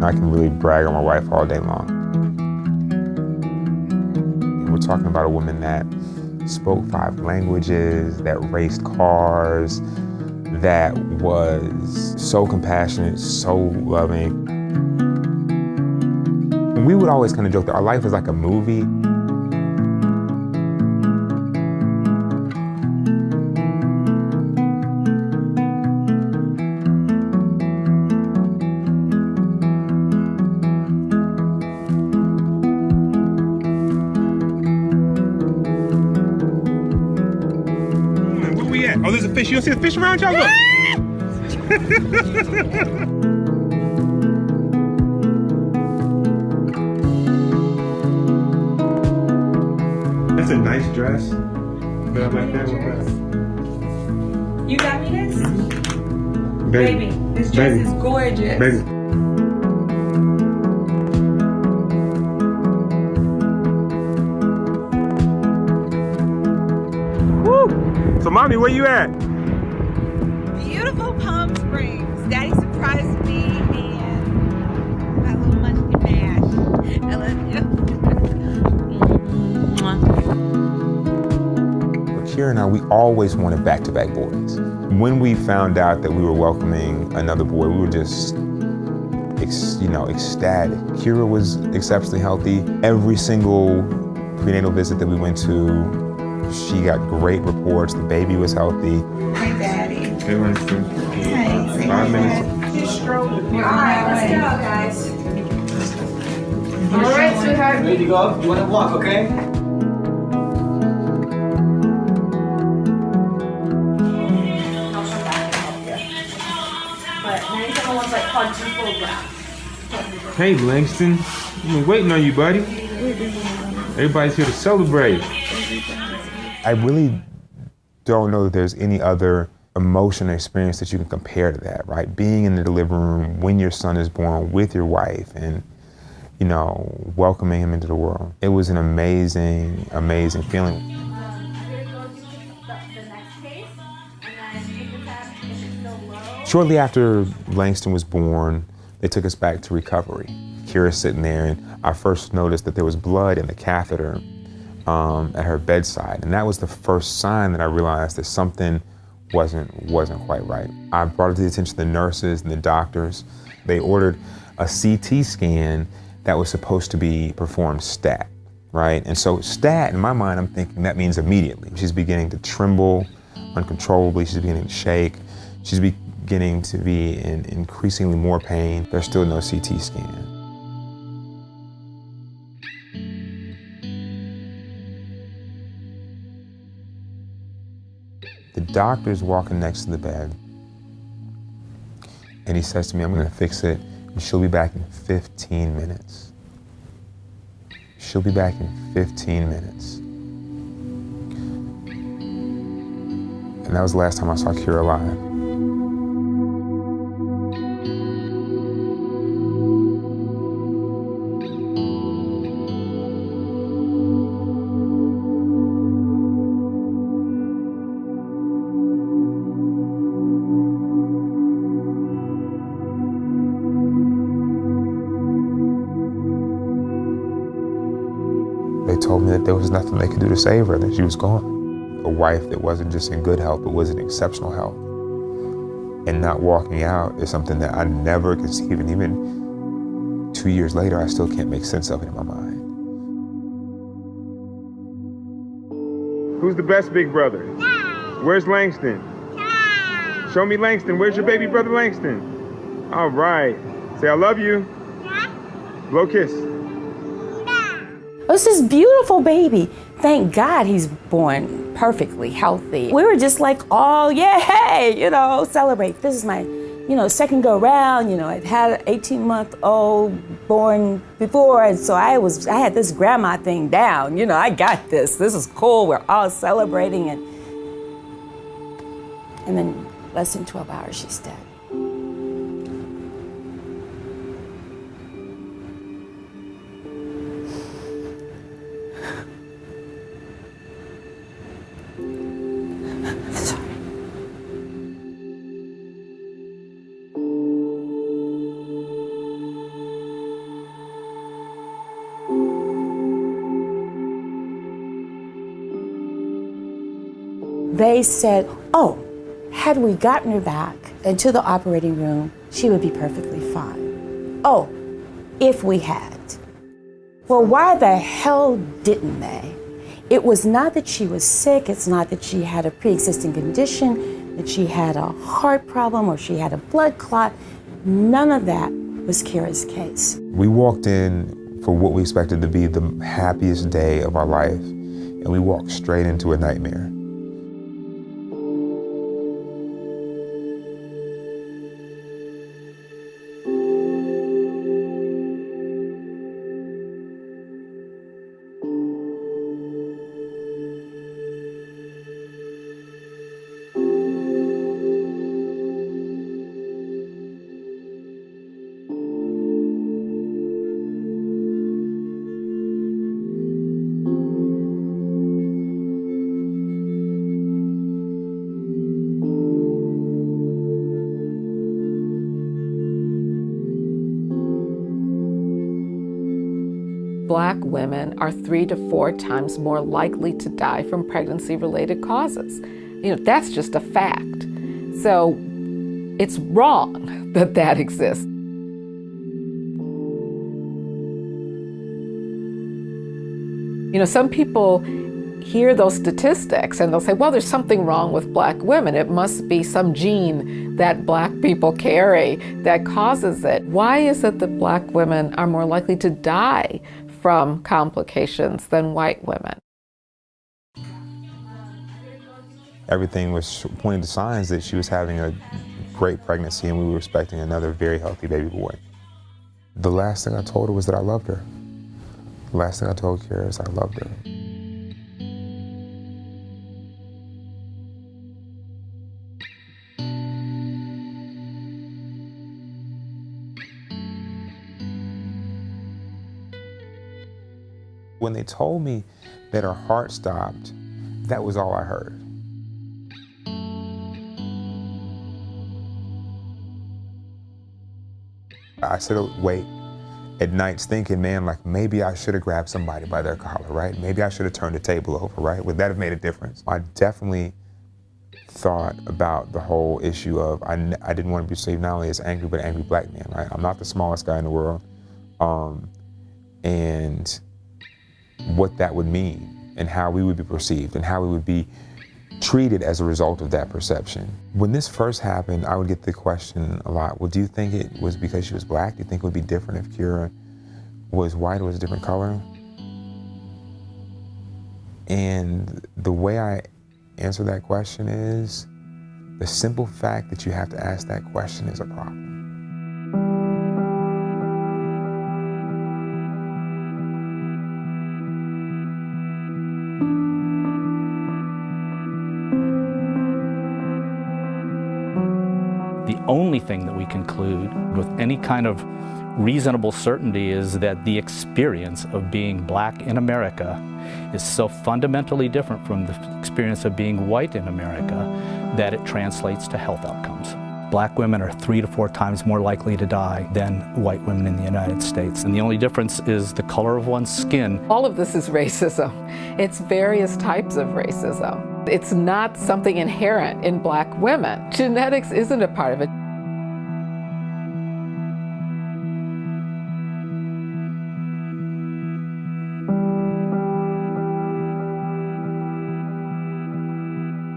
I can really brag on my wife all day long. And we're talking about a woman that spoke 5 languages, that raced cars, that was so compassionate, so loving. And we would always kind of joke that our life is like a movie. Oh, there's a fish. You don't see the fish around y'all? Look. That's a nice dress. But I like that one. You got me this? Baby. This dress is gorgeous. Baby. So, Mommy, where you at? Beautiful Palm Springs. Daddy surprised me and got a little munchkin mash. I love you. Kira and I, we always wanted back-to-back boys. When we found out that we were welcoming another boy, we were just, ecstatic. Kira was exceptionally healthy. Every single prenatal visit that we went to, she got great reports. The baby was healthy. Hi, Daddy. Hey, Winston. Hi. 5 minutes. Just strolled with me. All right, let's go, guys. All right, sweetheart. Ready to go? You want to walk, okay? But 97 one's like quadruple brown. Hey, Langston. I've been waiting on you, buddy. Everybody's here to celebrate. I really don't know that there's any other emotion or experience that you can compare to that, right? Being in the delivery room when your son is born with your wife and, welcoming him into the world. It was an amazing, amazing feeling. Shortly after Langston was born, they took us back to recovery. Kira's sitting there, and I first noticed that there was blood in the catheter at her bedside, and that was the first sign that I realized that something wasn't quite right. I brought it to the attention of the nurses and the doctors. They ordered a CT scan that was supposed to be performed stat, right? And so stat, in my mind, I'm thinking that means immediately. She's beginning to tremble uncontrollably. She's beginning to shake. She's beginning to be in increasingly more pain. There's still no CT scan. The doctor's walking next to the bed, and he says to me, I'm gonna fix it, and she'll be back in 15 minutes. She'll be back in 15 minutes. And that was the last time I saw Kira alive. They told me that there was nothing they could do to save her, that she was gone. A wife that wasn't just in good health, but was in exceptional health. And not walking out is something that I never conceived, and even 2 years later, I still can't make sense of it in my mind. Who's the best big brother? Dad. Where's Langston? Dad. Show me Langston. Where's your baby brother Langston? All right. Say, I love you. Yeah. Blow kiss. It's this beautiful baby. Thank God he's born perfectly healthy. We were just like, oh, yay, celebrate. This is my, second go round. I'd had an 18-month-old born before, and so I had this grandma thing down. I got this. This is cool. We're all celebrating, and then less than 12 hours, she's dead. they said, oh, had we gotten her back into the operating room, she would be perfectly fine. Oh, if we had. Well, why the hell didn't they? It was not that she was sick, it's not that she had a pre-existing condition, that she had a heart problem or she had a blood clot. None of that was Kira's case. We walked in for what we expected to be the happiest day of our life, and we walked straight into a nightmare. Black women are 3 to 4 times more likely to die from pregnancy-related causes. That's just a fact. So it's wrong that that exists. Some people hear those statistics and they'll say, well, there's something wrong with Black women. It must be some gene that Black people carry that causes it. Why is it that Black women are more likely to die from complications than white women? Everything was pointing to signs that she was having a great pregnancy and we were expecting another very healthy baby boy. The last thing I told her was that I loved her. The last thing I told Kira is I loved her. When they told me that her heart stopped, that was all I heard. I said, wait, at nights thinking, man, like maybe I should have grabbed somebody by their collar, right? Maybe I should have turned the table over, right? Would that have made a difference? I definitely thought about the whole issue of I didn't want to be perceived not only as angry, but an angry Black man, right? I'm not the smallest guy in the world. And what that would mean and how we would be perceived and how we would be treated as a result of that perception. When this first happened, I would get the question a lot, well, do you think it was because she was Black? Do you think it would be different if Kira was white or was a different color? And the way I answer that question is, the simple fact that you have to ask that question is a problem. The only thing that we conclude with any kind of reasonable certainty is that the experience of being Black in America is so fundamentally different from the experience of being white in America that it translates to health outcomes. Black women are 3 to 4 times more likely to die than white women in the United States. And the only difference is the color of one's skin. All of this is racism. It's various types of racism. It's not something inherent in Black women. Genetics isn't a part of it.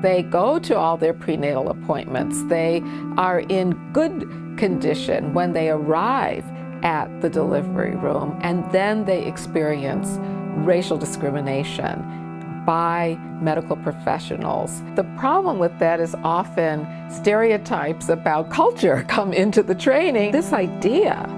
They go to all their prenatal appointments. They are in good condition when they arrive at the delivery room, and then they experience racial discrimination by medical professionals. The problem with that is often stereotypes about culture come into the training. This idea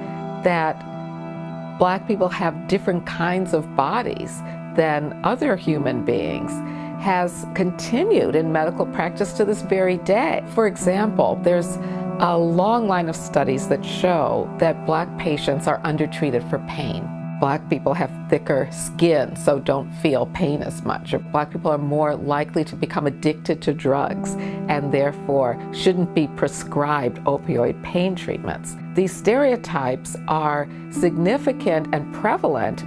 that Black people have different kinds of bodies than other human beings has continued in medical practice to this very day. For example, there's a long line of studies that show that Black patients are undertreated for pain. Black people have thicker skin, so don't feel pain as much. Black people are more likely to become addicted to drugs and therefore shouldn't be prescribed opioid pain treatments. These stereotypes are significant and prevalent.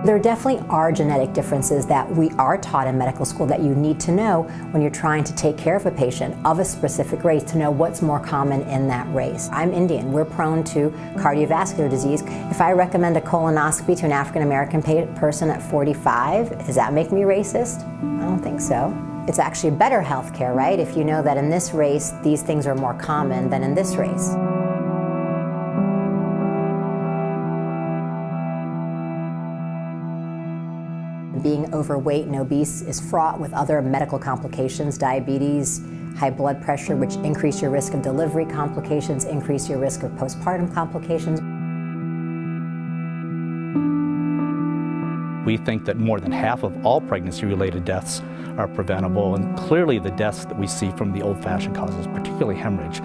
There definitely are genetic differences that we are taught in medical school that you need to know when you're trying to take care of a patient of a specific race to know what's more common in that race. I'm Indian. We're prone to cardiovascular disease. If I recommend a colonoscopy to an African American person at 45, does that make me racist? I don't think so. It's actually better health care, right? If you know that in this race, these things are more common than in this race. Being overweight and obese is fraught with other medical complications, diabetes, high blood pressure, which increase your risk of delivery complications, increase your risk of postpartum complications. We think that more than half of all pregnancy-related deaths are preventable, and clearly the deaths that we see from the old-fashioned causes, particularly hemorrhage,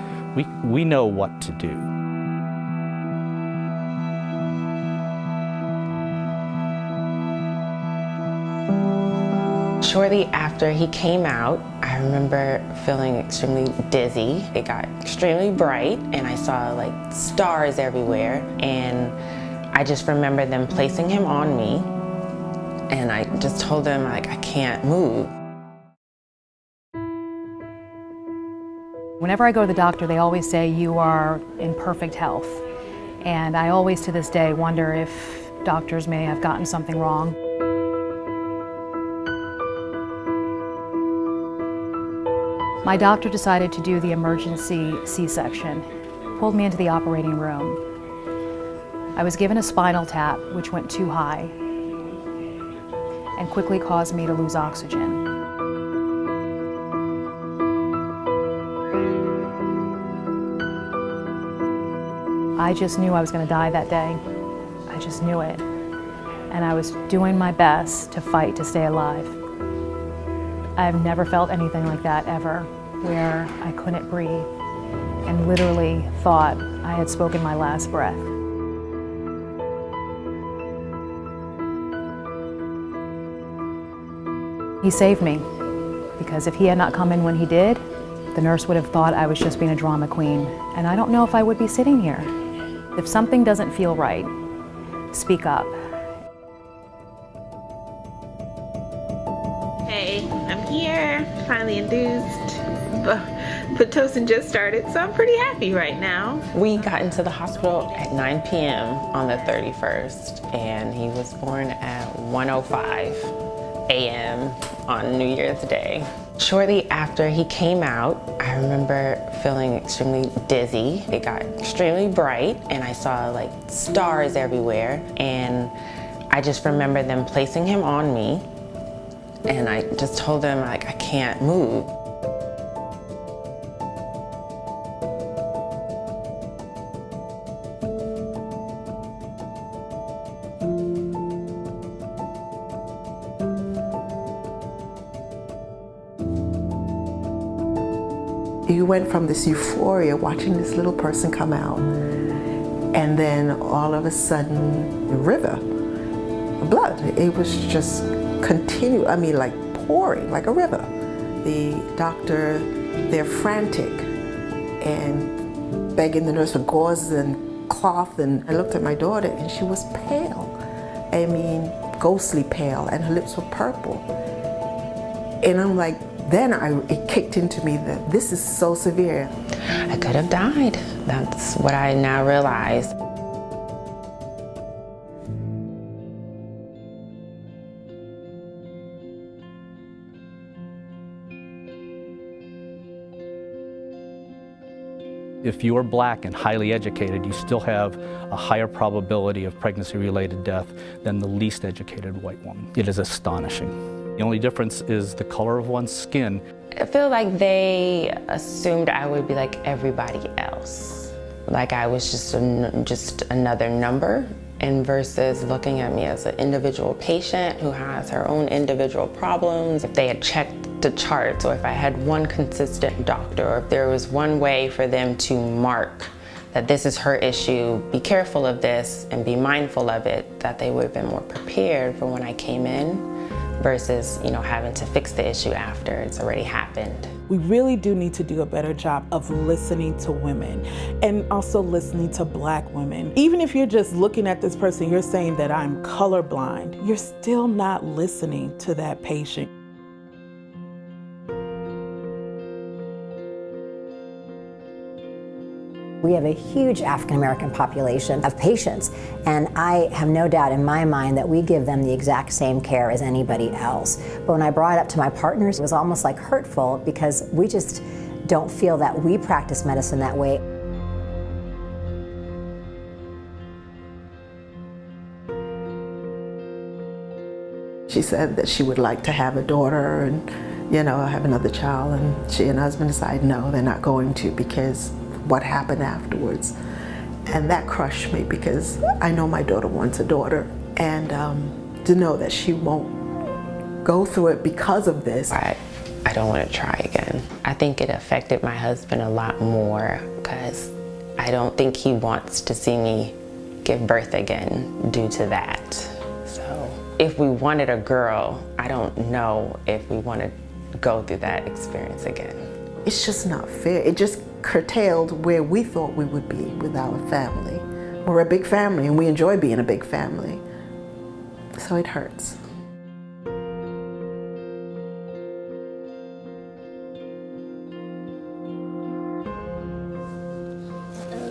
we know what to do. Shortly after he came out, I remember feeling extremely dizzy. It got extremely bright and I saw like stars everywhere, and I just remember them placing him on me, and I just told them like I can't move. Whenever I go to the doctor, they always say you are in perfect health, and I always to this day wonder if doctors may have gotten something wrong. My doctor decided to do the emergency C-section, pulled me into the operating room. I was given a spinal tap, which went too high and quickly caused me to lose oxygen. I just knew I was going to die that day. I just knew it. And I was doing my best to fight to stay alive. I've never felt anything like that ever, where I couldn't breathe and literally thought I had spoken my last breath. He saved me, because if he had not come in when he did, the nurse would have thought I was just being a drama queen, and I don't know if I would be sitting here. If something doesn't feel right, speak up. Hey, I'm here, finally induced. Pitocin just started, so I'm pretty happy right now. We got into the hospital at 9 p.m. on the 31st, and he was born at 1:05 a.m. on New Year's Day. Shortly after he came out, I remember feeling extremely dizzy. It got extremely bright and I saw like stars everywhere, and I just remember them placing him on me, and I just told them like I can't move. You went from this euphoria watching this little person come out, and then all of a sudden, the river of blood. It was just continual, I mean like pouring, like a river. The doctor, they're frantic and begging the nurse for gauze and cloth, and I looked at my daughter and she was pale. I mean, ghostly pale, and her lips were purple. And I'm like, then it kicked into me that this is so severe. I could have died. That's what I now realize. If you are black and highly educated, you still have a higher probability of pregnancy-related death than the least educated white woman. It is astonishing. The only difference is the color of one's skin. I feel like they assumed I would be like everybody else. Like I was just another number, and versus looking at me as an individual patient who has her own individual problems. If they had checked the charts, or if I had one consistent doctor, or if there was one way for them to mark that this is her issue, be careful of this and be mindful of it, that they would have been more prepared for when I came in. versus, having to fix the issue after it's already happened. We really do need to do a better job of listening to women and also listening to Black women. Even if you're just looking at this person, you're saying that I'm colorblind, you're still not listening to that patient. We have a huge African American population of patients, and I have no doubt in my mind that we give them the exact same care as anybody else. But when I brought it up to my partners, it was almost like hurtful because we just don't feel that we practice medicine that way. She said that she would like to have a daughter and, have another child, and she and her husband decided no, they're not going to because what happened afterwards. And that crushed me because I know my daughter wants a daughter, and to know that she won't go through it because of this. I don't want to try again. I think it affected my husband a lot more because I don't think he wants to see me give birth again due to that. So if we wanted a girl, I don't know if we want to go through that experience again. It's just not fair. It just curtailed where we thought we would be with our family. We're a big family and we enjoy being a big family. So it hurts.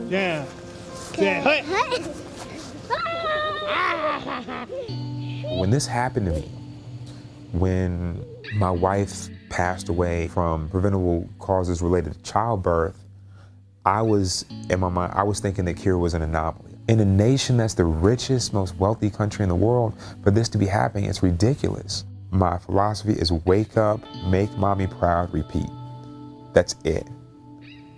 Yeah. Yeah. When this happened to me, when my wife passed away from preventable causes related to childbirth, I was, in my mind, I was thinking that Kira was an anomaly. In a nation that's the richest, most wealthy country in the world, for this to be happening, it's ridiculous. My philosophy is wake up, make mommy proud, repeat. That's it.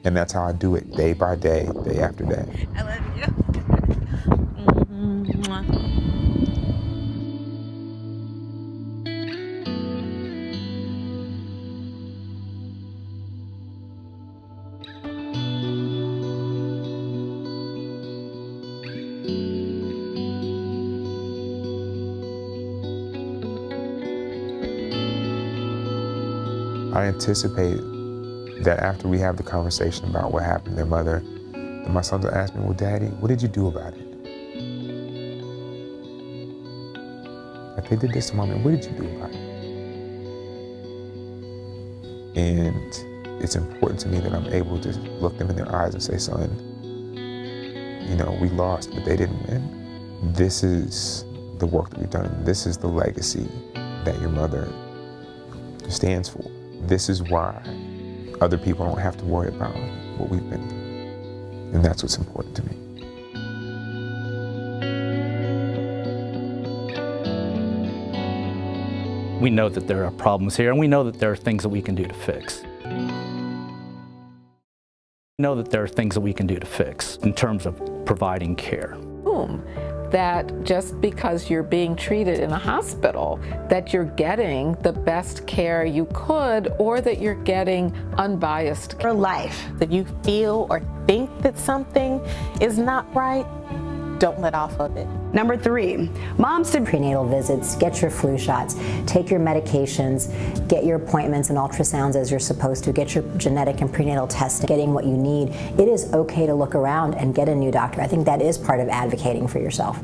And that's how I do it day by day, day after day. I love you. I anticipate that after we have the conversation about what happened to their mother, that my sons will ask me, well, Daddy, what did you do about it? Like, they did this to Mommy, what did you do about it? And it's important to me that I'm able to look them in their eyes and say, son, we lost, but they didn't win. This is the work that we've done. This is the legacy that your mother stands for. This is why other people don't have to worry about what we've been through. And that's what's important to me. We know that there are problems here, and we know that there are things that we can do to fix. We know that there are things that we can do to fix in terms of providing care. That just because you're being treated in a hospital, that you're getting the best care you could, or that you're getting unbiased care. Your life, that you feel or think that something is not right, don't let off of it. Number 3, moms to Prenatal visits, get your flu shots, take your medications, get your appointments and ultrasounds as you're supposed to, get your genetic and prenatal testing, getting what you need. It is okay to look around and get a new doctor. I think that is part of advocating for yourself.